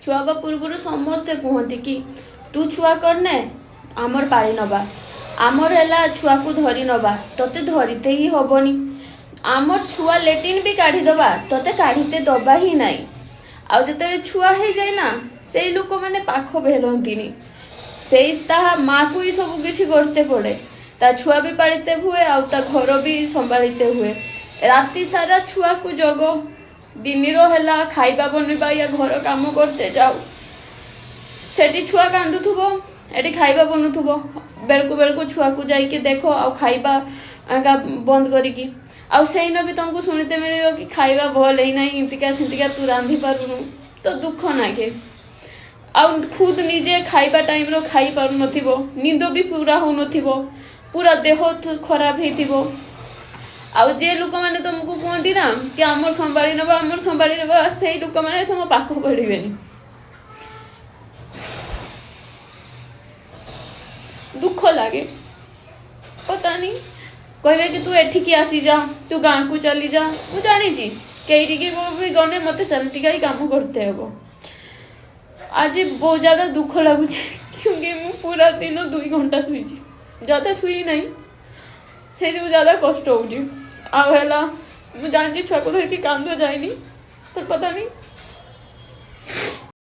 छुआ हवा पूर्व समस्ते कहते कि तू छुआ करने आमर पारी नवा आमर है छुआ को धरी नवा तोते धरते ही हबनी आमर छुआ लेट्रिन भी काढ़ी दबा तोते काढ़ीते दबा ही नाई आउ जिते छुआ हो जाए ना से लोक मैंने पाख भेलंतीनी से माँ को ही सब किसी करते पड़े ता छुआ भी पाड़ते हुए आ घर भी संभालते हुए राति सारा छुआ को जगो दिन रहा खाइबा बनवा या घर काम करते जाओ सेठी छुआ कांदुथुबो एटी खाइबा बनुथुबो बेलकु छुआ को जाइके देखो आ खाइबा बंद करिकी आउ से भी तुमको शुणते मिले कि खाइबा भल ही ना इंतिका सिंतिका तू रांधि पारुनु तो दुख नागे आउ खुद निजे खाइबा टाइम रो खाई पारु नथिबो नींद भी पूरा हो नथिबो पूरा देह खराब हेतिबो आउ जे लोक माने तुमको कहती ना कि आमर संभाली नबा से लोक माने तुम पाख पड़िबेनी दुख लगे पता नहीं कहे कि तू एठिकी आसी जा तू गाँ को चली जा मु जानी कई भी गने मत सेमतिका ही काम करते हो आज बहुत ज्यादा दुख लगुच क्योंकि मु पूरा दिन 2 घंटा शुई ज्यादा शुई नहीं से जो ज्यादा कष्ट हो जानी छुआ को धरिकी कांद जाएनी तो पता नहीं